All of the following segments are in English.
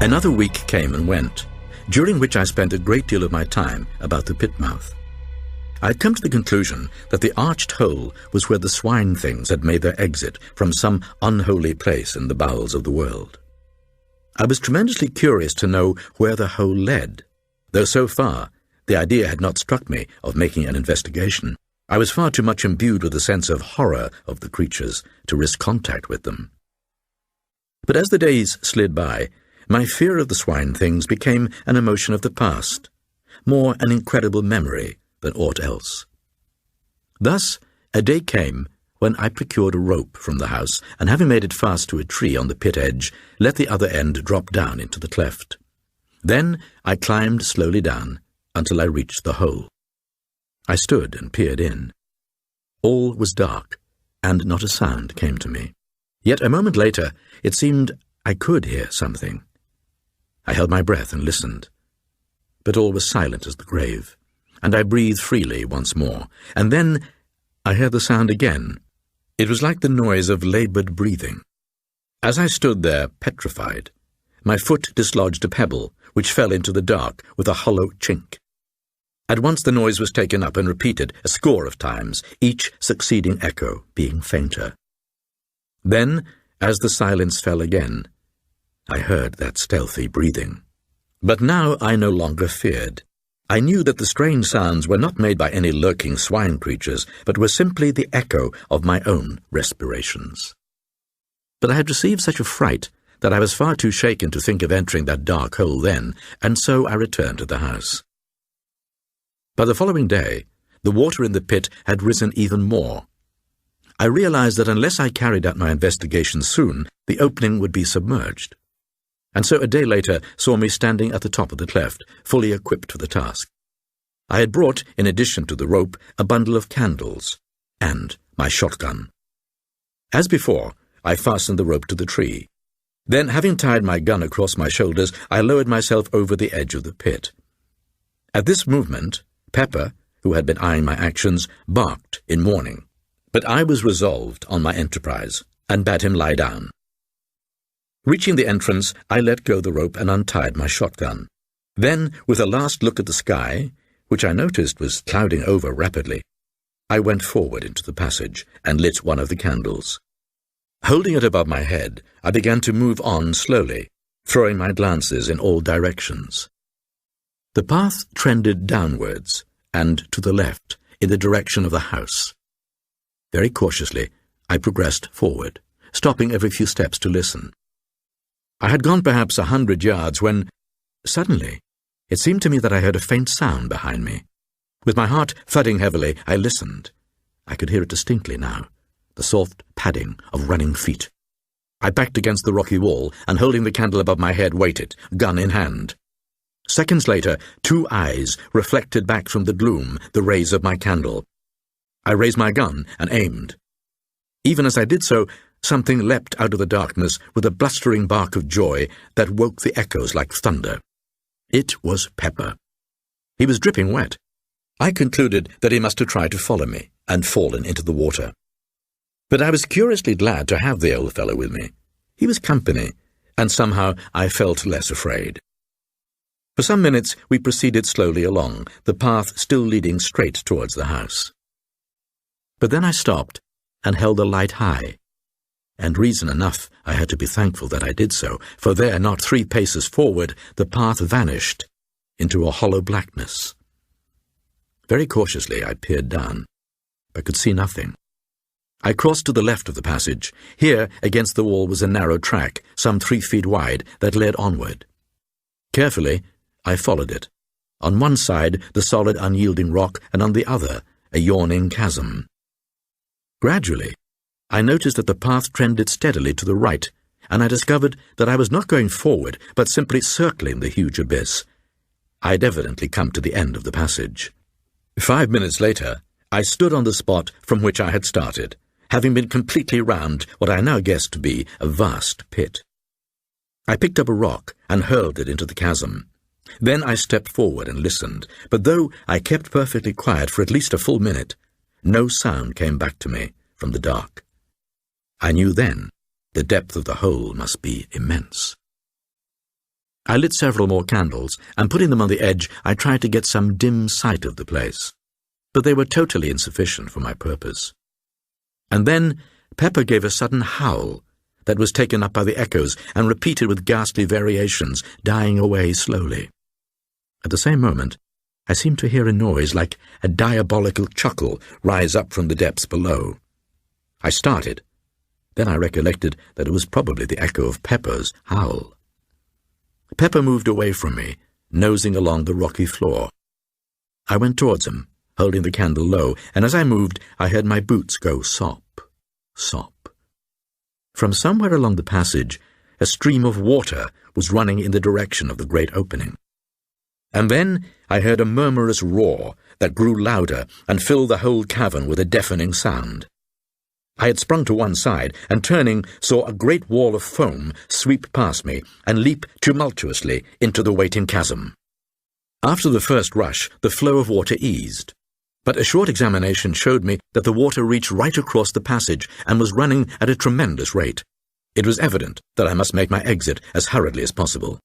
Another week came and went, during which I spent a great deal of my time about the pit mouth. I had come to the conclusion that the arched hole was where the swine things had made their exit from some unholy place in the bowels of the world. I was tremendously curious to know where the hole led, though so far the idea had not struck me of making an investigation. I was far too much imbued with a sense of horror of the creatures to risk contact with them. But as the days slid by, my fear of the swine things became an emotion of the past, more an incredible memory than aught else. Thus, a day came when I procured a rope from the house, and having made it fast to a tree on the pit edge, let the other end drop down into the cleft. Then I climbed slowly down until I reached the hole. I stood and peered in. All was dark, and not a sound came to me. Yet a moment later, it seemed I could hear something. I held my breath and listened, but all was silent as the grave, and I breathed freely once more, and then I heard the sound again. It was like the noise of laboured breathing. As I stood there, petrified, my foot dislodged a pebble, which fell into the dark with a hollow chink. At once the noise was taken up and repeated a score of times, each succeeding echo being fainter. Then, as the silence fell again, I heard that stealthy breathing. But now I no longer feared. I knew that the strange sounds were not made by any lurking swine creatures, but were simply the echo of my own respirations. But I had received such a fright that I was far too shaken to think of entering that dark hole then, and so I returned to the house. By the following day, the water in the pit had risen even more. I realized that unless I carried out my investigation soon, the opening would be submerged, and so a day later saw me standing at the top of the cleft, fully equipped for the task. I had brought, in addition to the rope, a bundle of candles and my shotgun. As before, I fastened the rope to the tree. Then, having tied my gun across my shoulders, I lowered myself over the edge of the pit. At this movement, Pepper, who had been eyeing my actions, barked in warning, but I was resolved on my enterprise and bade him lie down. Reaching the entrance, I let go the rope and untied my shotgun. Then, with a last look at the sky, which I noticed was clouding over rapidly, I went forward into the passage and lit one of the candles. Holding it above my head, I began to move on slowly, throwing my glances in all directions. The path trended downwards and to the left in the direction of the house. Very cautiously, I progressed forward, stopping every few steps to listen. I had gone perhaps 100 yards when, suddenly, it seemed to me that I heard a faint sound behind me. With my heart thudding heavily, I listened. I could hear it distinctly now, the soft padding of running feet. I backed against the rocky wall and, holding the candle above my head, waited, gun in hand. Seconds later, 2 eyes reflected back from the gloom the rays of my candle. I raised my gun and aimed. Even as I did so, something leapt out of the darkness with a blustering bark of joy that woke the echoes like thunder. It was Pepper. He was dripping wet. I concluded that he must have tried to follow me and fallen into the water. But I was curiously glad to have the old fellow with me. He was company, and somehow I felt less afraid. For some minutes we proceeded slowly along, the path still leading straight towards the house. But then I stopped and held the light high, and reason enough I had to be thankful that I did so, for there, not 3 paces forward, the path vanished into a hollow blackness. Very cautiously I peered down, but could see nothing. I crossed to the left of the passage. Here, against the wall, was a narrow track, some 3 feet wide, that led onward. Carefully, I followed it. On one side, the solid, unyielding rock, and on the other, a yawning chasm. Gradually, I noticed that the path trended steadily to the right, and I discovered that I was not going forward, but simply circling the huge abyss. I had evidently come to the end of the passage. 5 minutes later, I stood on the spot from which I had started, having been completely round what I now guessed to be a vast pit. I picked up a rock and hurled it into the chasm. Then I stepped forward and listened, but though I kept perfectly quiet for at least a full minute, no sound came back to me from the dark. I knew then the depth of the hole must be immense. I lit several more candles, and putting them on the edge, I tried to get some dim sight of the place. But they were totally insufficient for my purpose. And then Pepper gave a sudden howl that was taken up by the echoes and repeated with ghastly variations, dying away slowly. At the same moment, I seemed to hear a noise like a diabolical chuckle rise up from the depths below. I started. Then I recollected that it was probably the echo of Pepper's howl. Pepper moved away from me, nosing along the rocky floor. I went towards him, holding the candle low, and as I moved, I heard my boots go sop, sop. From somewhere along the passage, a stream of water was running in the direction of the great opening. And then I heard a murmurous roar that grew louder and filled the whole cavern with a deafening sound. I had sprung to one side, and turning, saw a great wall of foam sweep past me and leap tumultuously into the waiting chasm. After the first rush, the flow of water eased, but a short examination showed me that the water reached right across the passage and was running at a tremendous rate. It was evident that I must make my exit as hurriedly as possible.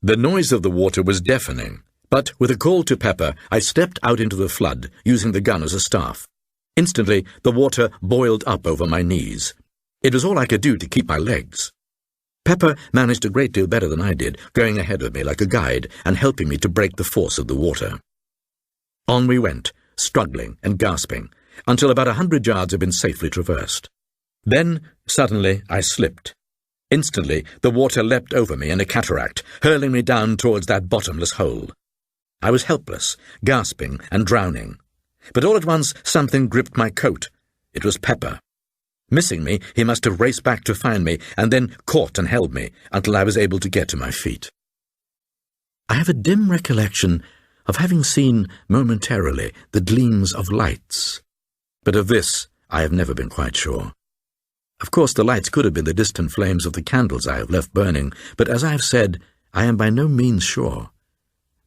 The noise of the water was deafening, but with a call to Pepper, I stepped out into the flood, using the gun as a staff. Instantly, the water boiled up over my knees. It was all I could do to keep my legs. Pepper managed a great deal better than I did, going ahead of me like a guide and helping me to break the force of the water. On we went, struggling and gasping, until about 100 yards had been safely traversed. Then, suddenly, I slipped. Instantly, the water leapt over me in a cataract, hurling me down towards that bottomless hole. I was helpless, gasping and drowning. But all at once something gripped my coat. It was Pepper. Missing me, he must have raced back to find me, and then caught and held me until I was able to get to my feet. I have a dim recollection of having seen momentarily the gleams of lights, but of this I have never been quite sure. Of course, the lights could have been the distant flames of the candles I have left burning, but as I have said, I am by no means sure.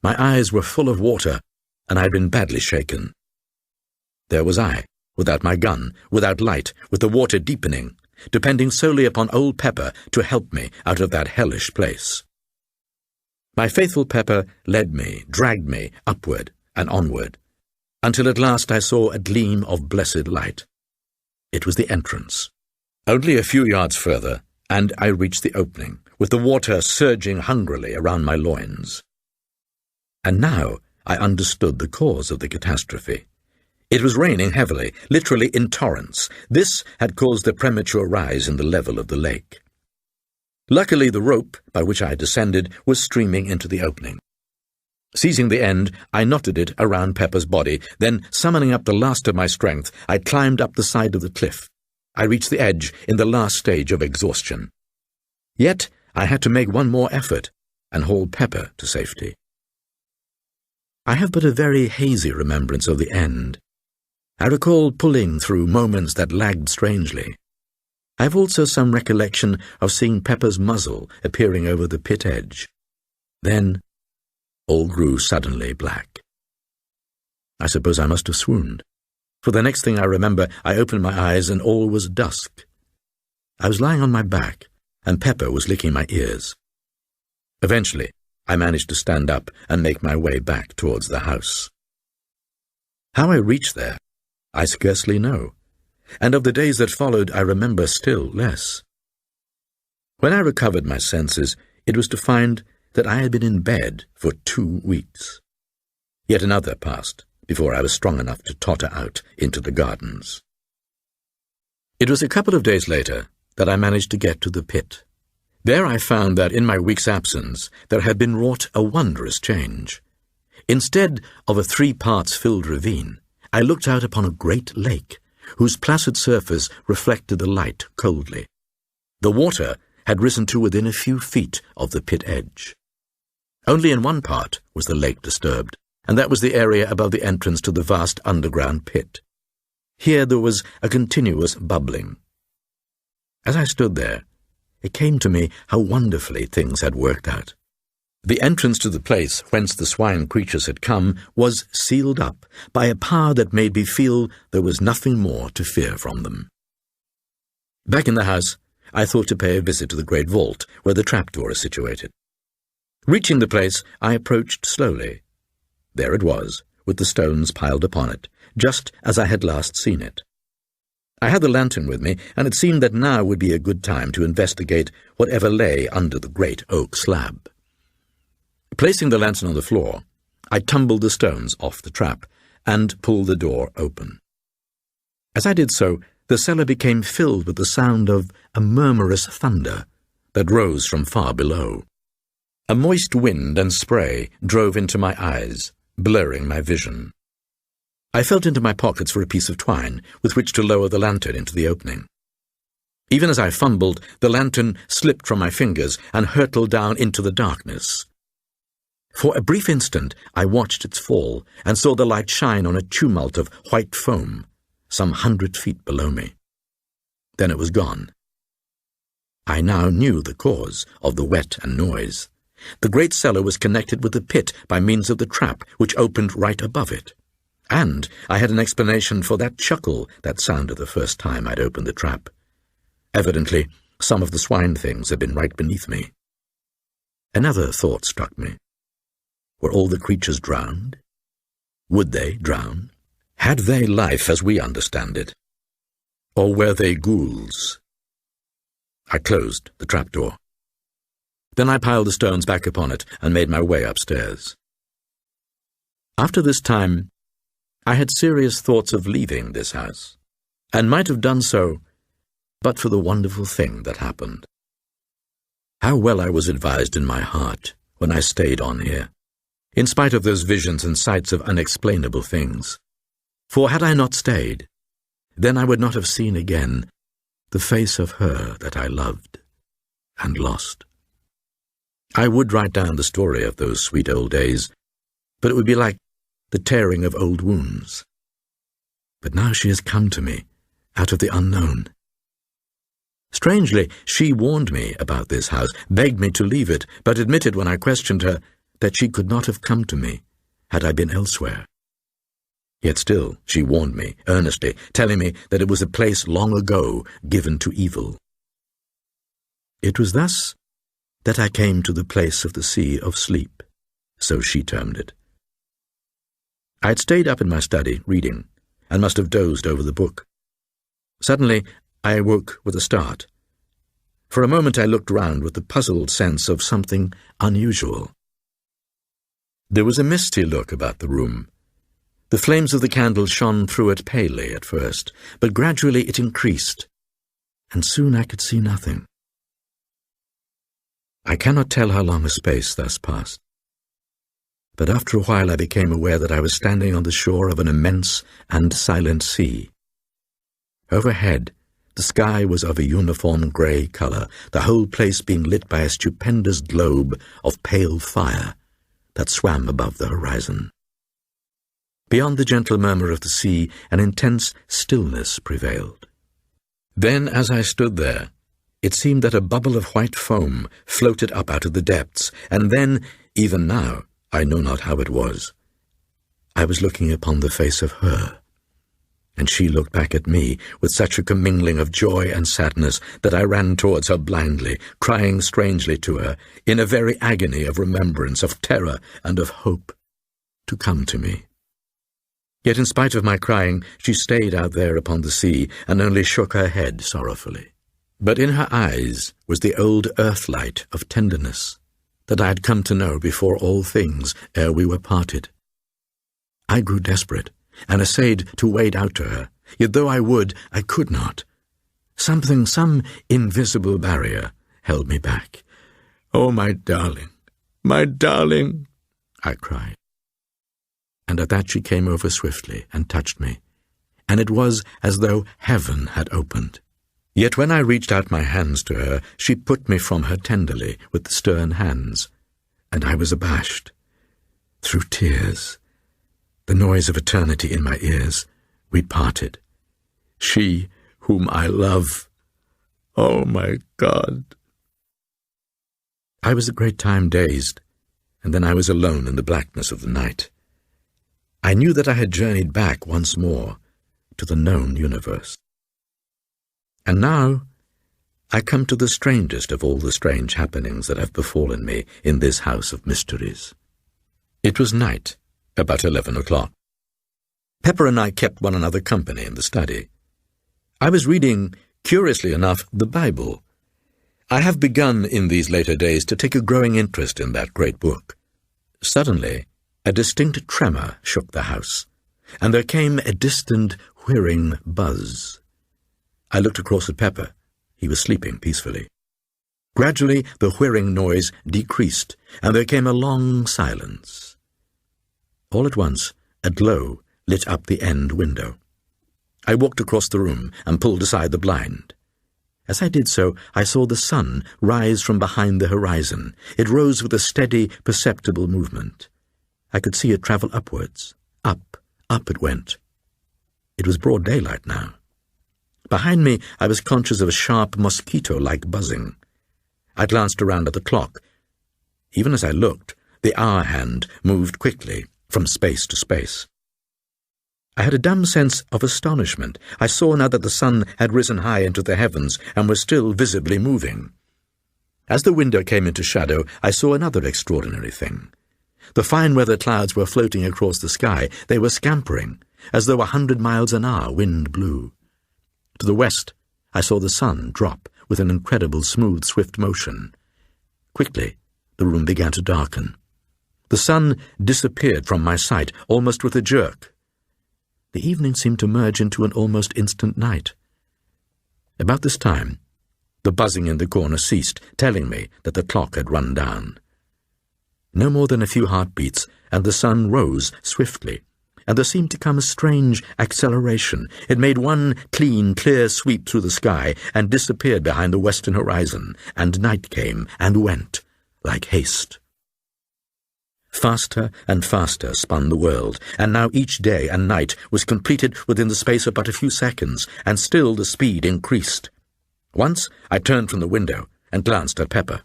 My eyes were full of water, and I had been badly shaken. There was I, without my gun, without light, with the water deepening, depending solely upon old Pepper to help me out of that hellish place. My faithful Pepper led me, dragged me, upward and onward, until at last I saw a gleam of blessed light. It was the entrance. Only a few yards further, and I reached the opening, with the water surging hungrily around my loins. And now I understood the cause of the catastrophe. It was raining heavily, literally in torrents. This had caused the premature rise in the level of the lake. Luckily, the rope by which I descended was streaming into the opening. Seizing the end, I knotted it around Pepper's body, then, summoning up the last of my strength, I climbed up the side of the cliff. I reached the edge in the last stage of exhaustion. Yet I had to make one more effort and haul Pepper to safety. I have but a very hazy remembrance of the end. I recall pulling through moments that lagged strangely. I have also some recollection of seeing Pepper's muzzle appearing over the pit edge. Then all grew suddenly black. I suppose I must have swooned, for the next thing I remember, I opened my eyes and all was dusk. I was lying on my back, and Pepper was licking my ears. Eventually, I managed to stand up and make my way back towards the house. How I reached there, I scarcely know, and of the days that followed I remember still less. When I recovered my senses, it was to find that I had been in bed for 2 weeks. Yet another passed before I was strong enough to totter out into the gardens. It was a couple of days later that I managed to get to the pit. There I found that in my week's absence there had been wrought a wondrous change. Instead of a 3 parts filled ravine, I looked out upon a great lake, whose placid surface reflected the light coldly. The water had risen to within a few feet of the pit edge. Only in one part was the lake disturbed, and that was the area above the entrance to the vast underground pit. Here there was a continuous bubbling. As I stood there, it came to me how wonderfully things had worked out. The entrance to the place whence the swine creatures had come was sealed up by a power that made me feel there was nothing more to fear from them. Back in the house, I thought to pay a visit to the great vault where the trapdoor is situated. Reaching the place, I approached slowly. There it was, with the stones piled upon it, just as I had last seen it. I had the lantern with me, and it seemed that now would be a good time to investigate whatever lay under the great oak slab. Placing the lantern on the floor, I tumbled the stones off the trap and pulled the door open. As I did so, the cellar became filled with the sound of a murmurous thunder that rose from far below. A moist wind and spray drove into my eyes, blurring my vision. I felt into my pockets for a piece of twine with which to lower the lantern into the opening. Even as I fumbled, the lantern slipped from my fingers and hurtled down into the darkness. For a brief instant, I watched its fall and saw the light shine on a tumult of white foam, some 100 feet below me. Then it was gone. I now knew the cause of the wet and noise. The great cellar was connected with the pit by means of the trap, which opened right above it. And I had an explanation for that chuckle that sounded the first time I'd opened the trap. Evidently, some of the swine things had been right beneath me. Another thought struck me. Were all the creatures drowned? Would they drown? Had they life as we understand it? Or were they ghouls? I closed the trapdoor. Then I piled the stones back upon it and made my way upstairs. After this time, I had serious thoughts of leaving this house, and might have done so but for the wonderful thing that happened. How well I was advised in my heart when I stayed on here, in spite of those visions and sights of unexplainable things. For had I not stayed, then I would not have seen again the face of her that I loved and lost. I would write down the story of those sweet old days, but it would be like the tearing of old wounds. But now she has come to me, out of the unknown. Strangely, she warned me about this house, begged me to leave it, but admitted when I questioned her that she could not have come to me had I been elsewhere. Yet still she warned me, earnestly, telling me that it was a place long ago given to evil. It was thus that I came to the place of the Sea of Sleep, so she termed it. I had stayed up in my study, reading, and must have dozed over the book. Suddenly, I awoke with a start. For a moment I looked round with the puzzled sense of something unusual. There was a misty look about the room. The flames of the candle shone through it palely at first, but gradually it increased, and soon I could see nothing. I cannot tell how long a space thus passed. But after a while I became aware that I was standing on the shore of an immense and silent sea. Overhead, the sky was of a uniform grey colour, the whole place being lit by a stupendous globe of pale fire that swam above the horizon. Beyond the gentle murmur of the sea, an intense stillness prevailed. Then, as I stood there, it seemed that a bubble of white foam floated up out of the depths, and then, even now, I know not how it was, I was looking upon the face of her, and she looked back at me with such a commingling of joy and sadness that I ran towards her blindly, crying strangely to her, in a very agony of remembrance, of terror, and of hope, to come to me. Yet in spite of my crying, she stayed out there upon the sea, and only shook her head sorrowfully. But in her eyes was the old earthlight of tenderness that I had come to know before all things ere we were parted. I grew desperate, and essayed to wade out to her, yet though I would, I could not. Some invisible barrier held me back. "Oh, my darling, I cried. And at that she came over swiftly and touched me, and it was as though heaven had opened. Yet when I reached out my hands to her, she put me from her tenderly with stern hands, and I was abashed. Through tears, the noise of eternity in my ears, we parted. She whom I love. Oh, my God! I was a great time dazed, and then I was alone in the blackness of the night. I knew that I had journeyed back once more to the known universe. And now I come to the strangest of all the strange happenings that have befallen me in this house of mysteries. It was night, about 11 o'clock. Pepper and I kept one another company in the study. I was reading, curiously enough, the Bible. I have begun in these later days to take a growing interest in that great book. Suddenly, a distinct tremor shook the house, and there came a distant, whirring buzz. I looked across at Pepper. He was sleeping peacefully. Gradually, the whirring noise decreased, and there came a long silence. All at once, a glow lit up the end window. I walked across the room and pulled aside the blind. As I did so, I saw the sun rise from behind the horizon. It rose with a steady, perceptible movement. I could see it travel upwards. Up it went. It was broad daylight now. Behind me, I was conscious of a sharp, mosquito-like buzzing. I glanced around at the clock. Even as I looked, the hour hand moved quickly from space to space. I had a dumb sense of astonishment. I saw now that the sun had risen high into the heavens and was still visibly moving. As the window came into shadow, I saw another extraordinary thing. The fine-weather clouds were floating across the sky. They were scampering, as though 100 miles an hour wind blew. To the west, I saw the sun drop with an incredible, smooth, swift motion. Quickly, the room began to darken. The sun disappeared from my sight, almost with a jerk. The evening seemed to merge into an almost instant night. About this time, the buzzing in the corner ceased, telling me that the clock had run down. No more than a few heartbeats, and the sun rose swiftly, and there seemed to come a strange acceleration. It made one clean, clear sweep through the sky and disappeared behind the western horizon, and night came and went, like haste. Faster and faster spun the world, and now each day and night was completed within the space of but a few seconds, and still the speed increased. Once I turned from the window and glanced at Pepper.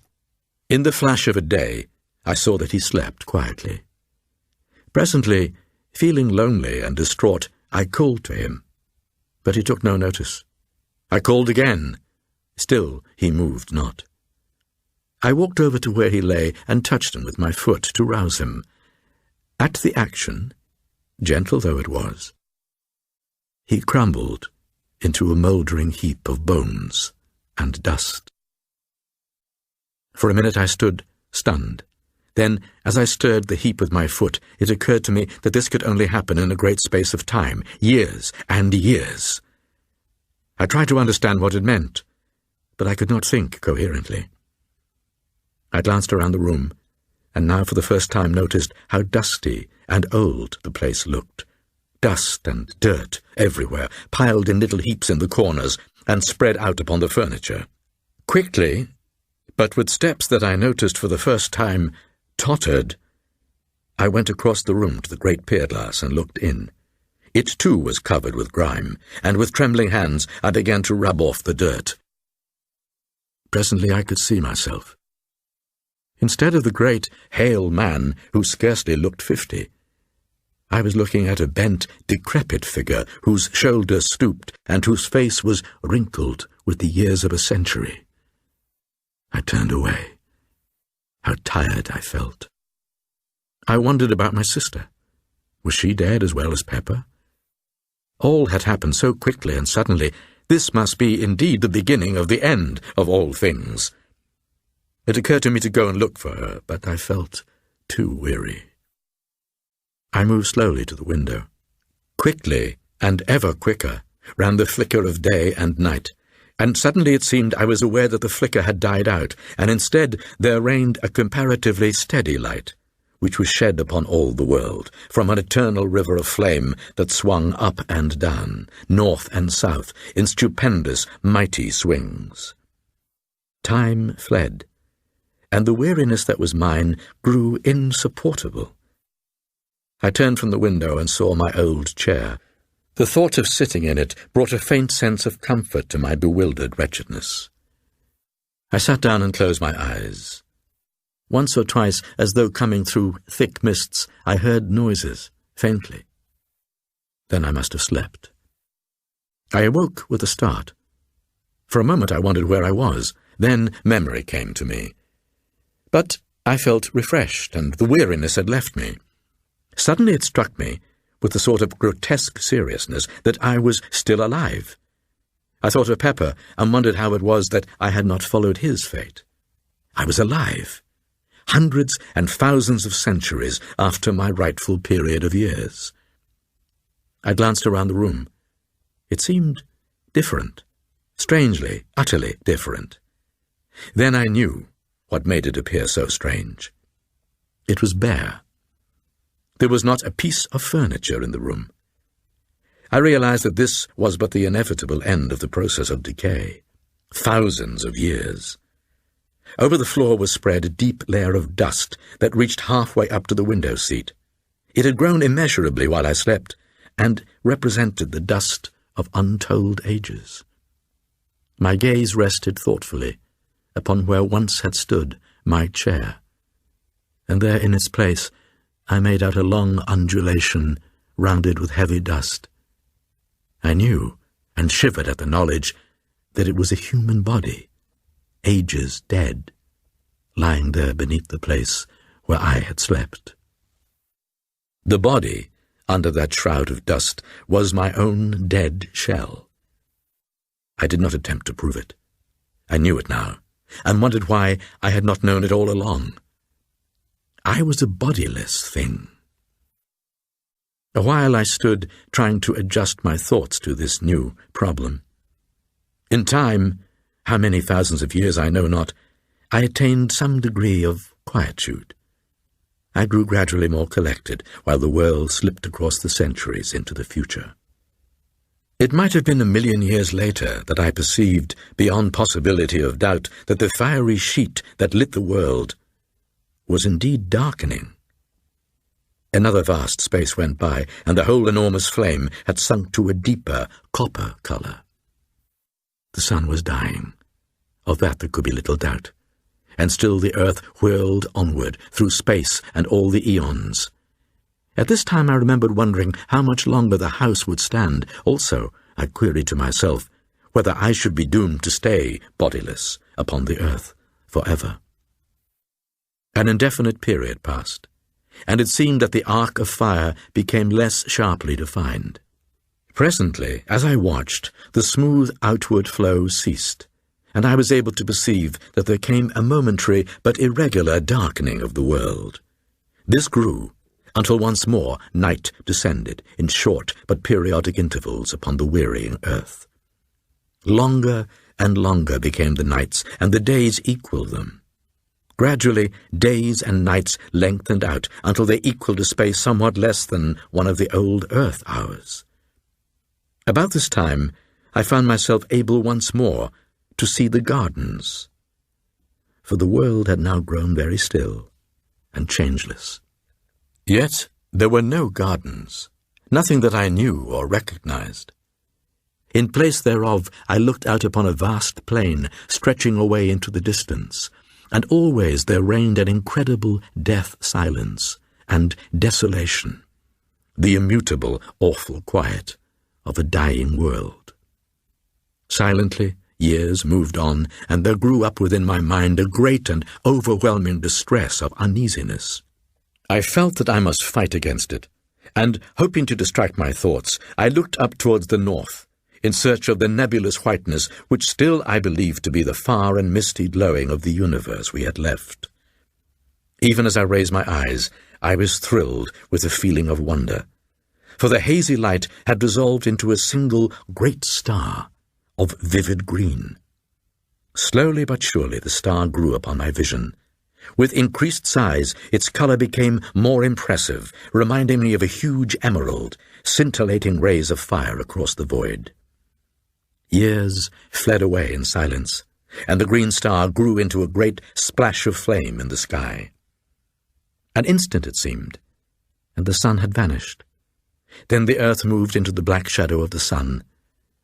In the flash of a day, I saw that he slept quietly. Presently, feeling lonely and distraught, I called to him, but he took no notice. I called again. Still he moved not. I walked over to where he lay and touched him with my foot to rouse him. At the action, gentle though it was, he crumbled into a mouldering heap of bones and dust. For a minute I stood, stunned. Then, as I stirred the heap with my foot, it occurred to me that this could only happen in a great space of time, years and years. I tried to understand what it meant, but I could not think coherently. I glanced around the room, and now for the first time noticed how dusty and old the place looked. Dust and dirt everywhere, piled in little heaps in the corners, and spread out upon the furniture. Quickly, but with steps that I noticed for the first time tottered, I went across the room to the great pier glass and looked in. It too was covered with grime, and with trembling hands I began to rub off the dirt. Presently I could see myself. Instead of the great, hale man who scarcely looked 50, I was looking at a bent, decrepit figure whose shoulders stooped and whose face was wrinkled with the years of a century. I turned away. How tired I felt. I wondered about my sister. Was she dead as well as Pepper? All had happened so quickly and suddenly. This must be indeed the beginning of the end of all things. It occurred to me to go and look for her, but I felt too weary. I moved slowly to the window. Quickly, and ever quicker, ran the flicker of day and night, and suddenly it seemed I was aware that the flicker had died out, and instead there reigned a comparatively steady light, which was shed upon all the world, from an eternal river of flame that swung up and down, north and south, in stupendous, mighty swings. Time fled, and the weariness that was mine grew insupportable. I turned from the window and saw my old chair. The thought of sitting in it brought a faint sense of comfort to my bewildered wretchedness. I sat down and closed my eyes. Once or twice, as though coming through thick mists, I heard noises, faintly. Then I must have slept. I awoke with a start. For a moment I wondered where I was. Then memory came to me. But I felt refreshed, and the weariness had left me. Suddenly it struck me, with a sort of grotesque seriousness, that I was still alive. I thought of Pepper, and wondered how it was that I had not followed his fate. I was alive, hundreds and thousands of centuries after my rightful period of years. I glanced around the room. It seemed different, strangely, utterly different. Then I knew what made it appear so strange. It was bare. There was not a piece of furniture in the room. I realized that this was but the inevitable end of the process of decay. Thousands of years. Over the floor was spread a deep layer of dust that reached halfway up to the window seat. It had grown immeasurably while I slept, and represented the dust of untold ages. My gaze rested thoughtfully upon where once had stood my chair, and there in its place I made out a long undulation rounded with heavy dust. I knew, and shivered at the knowledge, that it was a human body, ages dead, lying there beneath the place where I had slept. The body, under that shroud of dust, was my own dead shell. I did not attempt to prove it. I knew it now, and wondered why I had not known it all along. I was a bodiless thing. A while I stood trying to adjust my thoughts to this new problem. In time, how many thousands of years I know not, I attained some degree of quietude. I grew gradually more collected, while the world slipped across the centuries into the future. It might have been 1,000,000 years later that I perceived, beyond possibility of doubt, that the fiery sheet that lit the world was indeed darkening. Another vast space went by, and the whole enormous flame had sunk to a deeper copper color. The sun was dying. Of that there could be little doubt. And still the earth whirled onward through space and all the eons. At this time I remembered wondering how much longer the house would stand. Also, I queried to myself whether I should be doomed to stay bodiless upon the earth forever. An indefinite period passed, and it seemed that the arc of fire became less sharply defined. Presently, as I watched, the smooth outward flow ceased, and I was able to perceive that there came a momentary but irregular darkening of the world. This grew, until once more night descended in short but periodic intervals upon the wearying earth. Longer and longer became the nights, and the days equaled them. Gradually, days and nights lengthened out until they equaled a space somewhat less than one of the old earth hours. About this time, I found myself able once more to see the gardens, for the world had now grown very still and changeless. Yet there were no gardens, nothing that I knew or recognized. In place thereof, I looked out upon a vast plain stretching away into the distance, and always there reigned an incredible death silence and desolation, the immutable, awful quiet of a dying world. Silently, years moved on, and there grew up within my mind a great and overwhelming distress of uneasiness. I felt that I must fight against it, and, hoping to distract my thoughts, I looked up towards the north, in search of the nebulous whiteness which still I believed to be the far and misty glowing of the universe we had left. Even as I raised my eyes, I was thrilled with a feeling of wonder, for the hazy light had dissolved into a single great star of vivid green. Slowly but surely the star grew upon my vision. With increased size, its color became more impressive, reminding me of a huge emerald, scintillating rays of fire across the void. Years fled away in silence, and the green star grew into a great splash of flame in the sky. An instant it seemed, and the sun had vanished. Then the earth moved into the black shadow of the sun,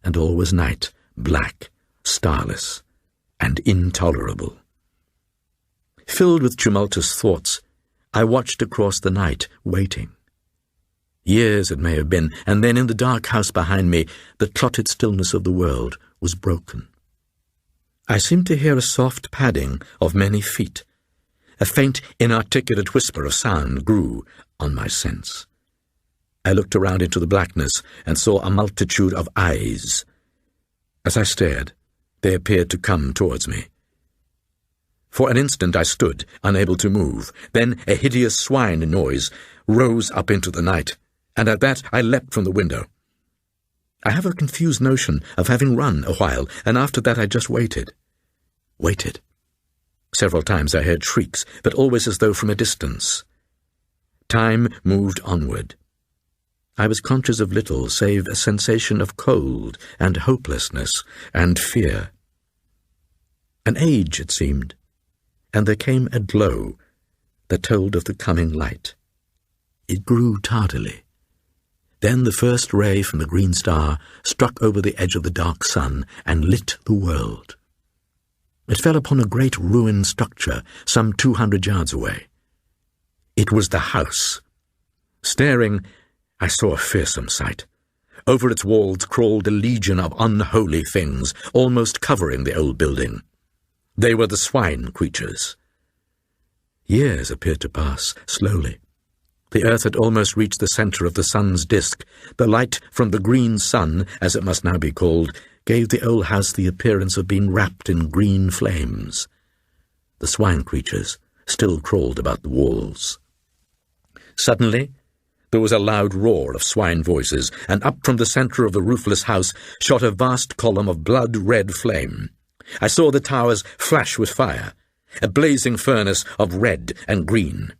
and all was night, black, starless, and intolerable. Filled with tumultuous thoughts, I watched across the night, waiting. Years it may have been, and then in the dark house behind me, the clotted stillness of the world was broken. I seemed to hear a soft padding of many feet. A faint, inarticulate whisper of sound grew on my sense. I looked around into the blackness and saw a multitude of eyes. As I stared, they appeared to come towards me. For an instant I stood, unable to move. Then a hideous swine noise rose up into the night, and at that I leapt from the window. I have a confused notion of having run a while, and after that I just waited. Waited. Several times I heard shrieks, but always as though from a distance. Time moved onward. I was conscious of little save a sensation of cold and hopelessness and fear. An age, it seemed, and there came a glow that told of the coming light. It grew tardily. Then the first ray from the green star struck over the edge of the dark sun and lit the world. It fell upon a great ruined structure some 200 yards away. It was the house. Staring, I saw a fearsome sight. Over its walls crawled a legion of unholy things, almost covering the old building. They were the swine creatures. Years appeared to pass, slowly. The earth had almost reached the center of the sun's disk. The light from the green sun, as it must now be called, gave the old house the appearance of being wrapped in green flames. The swine creatures still crawled about the walls. Suddenly, there was a loud roar of swine voices, and up from the center of the roofless house shot a vast column of blood-red flame. I saw the towers flash with fire, a blazing furnace of red and green.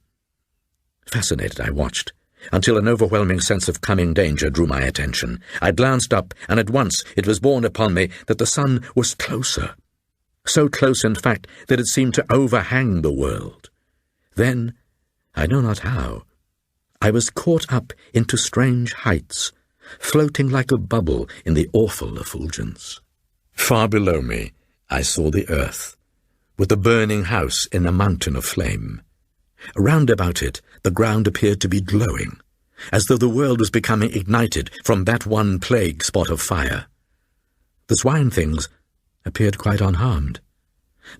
Fascinated, I watched, until an overwhelming sense of coming danger drew my attention. I glanced up, and at once it was borne upon me that the sun was closer. So close, in fact, that it seemed to overhang the world. Then, I know not how, I was caught up into strange heights, floating like a bubble in the awful effulgence. Far below me, I saw the earth, with the burning house in a mountain of flame. Round about it, the ground appeared to be glowing, as though the world was becoming ignited from that one plague spot of fire. The swine things appeared quite unharmed.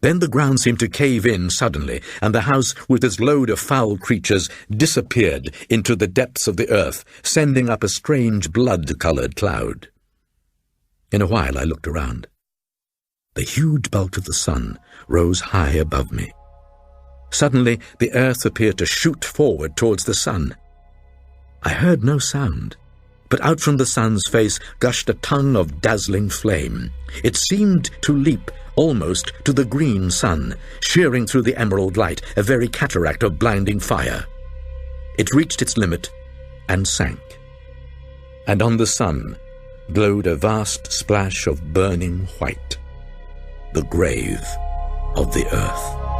Then the ground seemed to cave in suddenly, and the house with its load of foul creatures disappeared into the depths of the earth, sending up a strange blood-colored cloud. In a while I looked around. The huge bulk of the sun rose high above me. Suddenly the earth appeared to shoot forward towards the sun. I heard no sound, but out from the sun's face gushed a tongue of dazzling flame. It seemed to leap almost to the green sun, shearing through the emerald light, a very cataract of blinding fire. It reached its limit and sank, and on the sun glowed a vast splash of burning white, the grave of the earth.